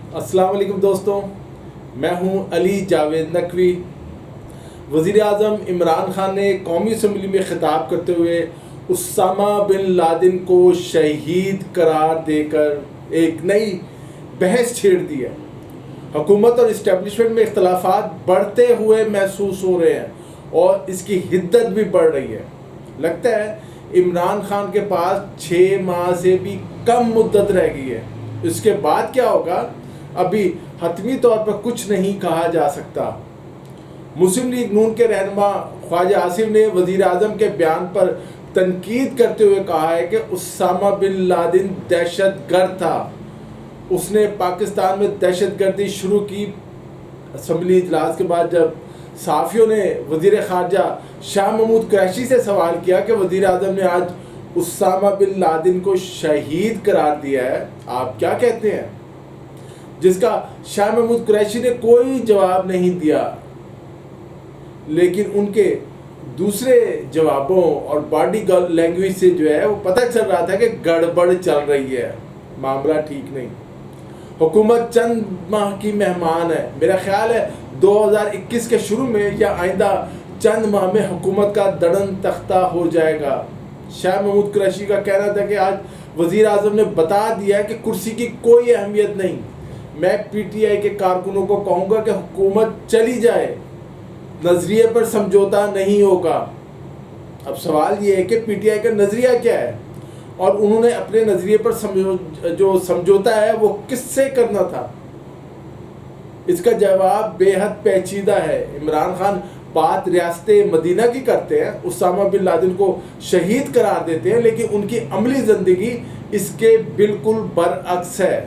السلام علیکم دوستوں، میں ہوں علی جاوید نقوی۔ وزیر اعظم عمران خان نے قومی اسمبلی میں خطاب کرتے ہوئے اسامہ بن لادن کو شہید قرار دے کر ایک نئی بحث چھیڑ دی ہے۔ حکومت اور اسٹیبلشمنٹ میں اختلافات بڑھتے ہوئے محسوس ہو رہے ہیں اور اس کی حدت بھی بڑھ رہی ہے۔ لگتا ہے عمران خان کے پاس 6 ماہ سے بھی کم مدت رہ گئی ہے۔ اس کے بعد کیا ہوگا ابھی حتمی طور پر کچھ نہیں کہا جا سکتا۔ مسلم لیگ نون کے رہنما خواجہ آصف نے وزیر اعظم کے بیان پر تنقید کرتے ہوئے کہا ہے کہ اسامہ بن لادن دہشت گرد تھا۔ اس نے پاکستان میں دہشت گردی شروع کی۔ اسمبلی اجلاس کے بعد جب صحافیوں نے وزیر خارجہ شاہ محمود قریشی سے سوال کیا کہ وزیر اعظم نے آج اسامہ بن لادن کو شہید قرار دیا ہے، آپ کیا کہتے ہیں؟ جس کا شاہ محمود قریشی نے کوئی جواب نہیں دیا، لیکن ان کے دوسرے جوابوں اور باڈی لینگویج سے جو ہے وہ پتہ چل رہا تھا کہ گڑبڑ چل رہی ہے، معاملہ ٹھیک نہیں۔ حکومت چند ماہ کی مہمان ہے۔ میرا خیال ہے 2021 کے شروع میں یا آئندہ چند ماہ میں حکومت کا دڑن تختہ ہو جائے گا۔ شاہ محمود قریشی کا کہنا تھا کہ آج وزیر اعظم نے بتا دیا کہ کرسی کی کوئی اہمیت نہیں۔ میں پی ٹی آئی کے کارکنوں کو کہوں گا کہ حکومت چلی جائے، نظریے پر سمجھوتا نہیں ہوگا۔ اب سوال یہ ہے کہ پی ٹی آئی کا نظریہ کیا ہے اور انہوں نے اپنے نظریے پر جو سمجھوتا ہے وہ کس سے کرنا تھا؟ اس کا جواب بے حد پیچیدہ ہے۔ عمران خان بات ریاست مدینہ کی کرتے ہیں، اسامہ بن لادن کو شہید قرار دیتے ہیں، لیکن ان کی عملی زندگی اس کے بالکل برعکس ہے۔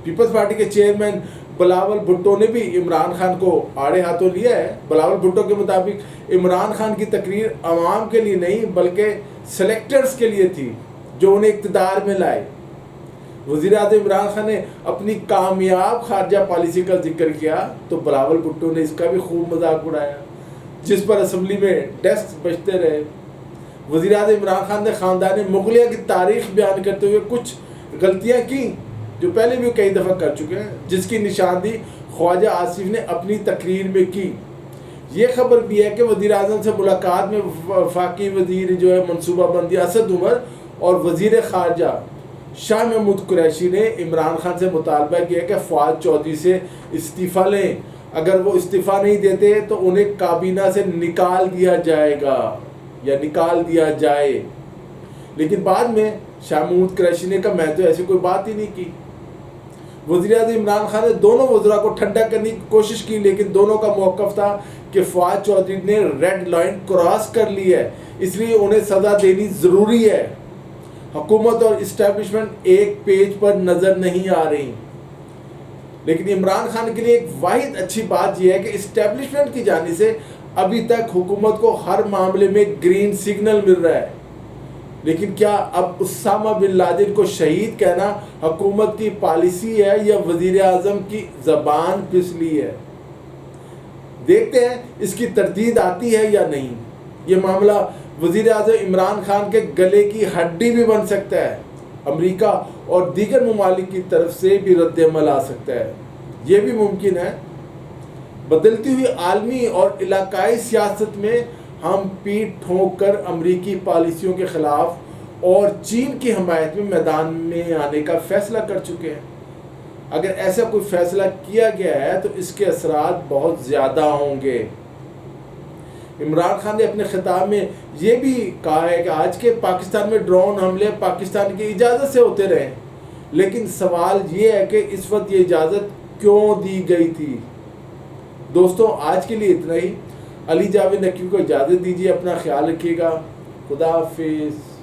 پیپلز پارٹی کے چیئرمین بلاول بھٹو نے بھی عمران خان کو آڑے ہاتھوں لیا ہے۔ بلاول بھٹو کے مطابق عمران خان کی تقریر عوام کے لیے نہیں بلکہ سلیکٹرز کے لیے تھی جو انہیں اقتدار میں لائے۔ وزیر اعظم عمران خان نے اپنی کامیاب خارجہ پالیسی کا ذکر کیا تو بلاول بھٹو نے اس کا بھی خوب مذاق اڑایا، جس پر اسمبلی میں ڈیسک بجتے رہے۔ وزیر اعظم عمران خان نے خاندان مغلیہ کی تاریخ بیان کرتے ہوئے کچھ غلطیاں کی جو پہلے بھی کئی دفعہ کر چکے ہیں، جس کی نشاندہی خواجہ آصف نے اپنی تقریر میں کی۔ یہ خبر بھی ہے کہ وزیر اعظم سے ملاقات میں وفاقی وزیر جو ہے منصوبہ بندی اسد عمر اور وزیر خارجہ شاہ محمود قریشی نے عمران خان سے مطالبہ کیا کہ فواد چودھری سے استعفیٰ لیں۔ اگر وہ استعفیٰ نہیں دیتے تو انہیں کابینہ سے نکال دیا جائے گا یا نکال دیا جائے، لیکن بعد میں شاہ محمود قریشی نے کہا میں تو ایسی کوئی بات ہی نہیں کی۔ وزیر اعظم عمران خان نے دونوں وزراء کو ٹھنڈا کرنے کی کوشش کی، لیکن دونوں کا موقف تھا کہ فواد چودھری نے ریڈ لائن کراس کر لی ہے، اس لیے انہیں سزا دینی ضروری ہے۔ حکومت اور اسٹیبلشمنٹ ایک پیج پر نظر نہیں آ رہی، لیکن عمران خان کے لیے ایک واحد اچھی بات یہ ہے کہ اسٹیبلشمنٹ کی جانب سے ابھی تک حکومت کو ہر معاملے میں گرین سگنل مل رہا ہے۔ لیکن کیا اب اسامہ بن لادن کو شہید کہنا حکومت کی پالیسی ہے یا وزیر اعظم کی زبان پھسلی ہے؟ دیکھتے ہیں اس کی تردید آتی ہے یا نہیں۔ یہ معاملہ وزیر اعظم عمران خان کے گلے کی ہڈی بھی بن سکتا ہے۔ امریکہ اور دیگر ممالک کی طرف سے بھی رد عمل آ سکتا ہے، یہ بھی ممکن ہے۔ بدلتی ہوئی عالمی اور علاقائی سیاست میں ہم پیٹ ٹھونک کر امریکی پالیسیوں کے خلاف اور چین کی حمایت میں میدان میں آنے کا فیصلہ کر چکے ہیں۔ اگر ایسا کوئی فیصلہ کیا گیا ہے تو اس کے اثرات بہت زیادہ ہوں گے۔ عمران خان نے اپنے خطاب میں یہ بھی کہا ہے کہ آج کے پاکستان میں ڈرون حملے پاکستان کی اجازت سے ہوتے رہے، لیکن سوال یہ ہے کہ اس وقت یہ اجازت کیوں دی گئی تھی؟ دوستوں، آج کے لیے اتنا ہی۔ علی جاوید نقوی کو اجازت دیجیے، اپنا خیال رکھیے گا۔ خدا حافظ۔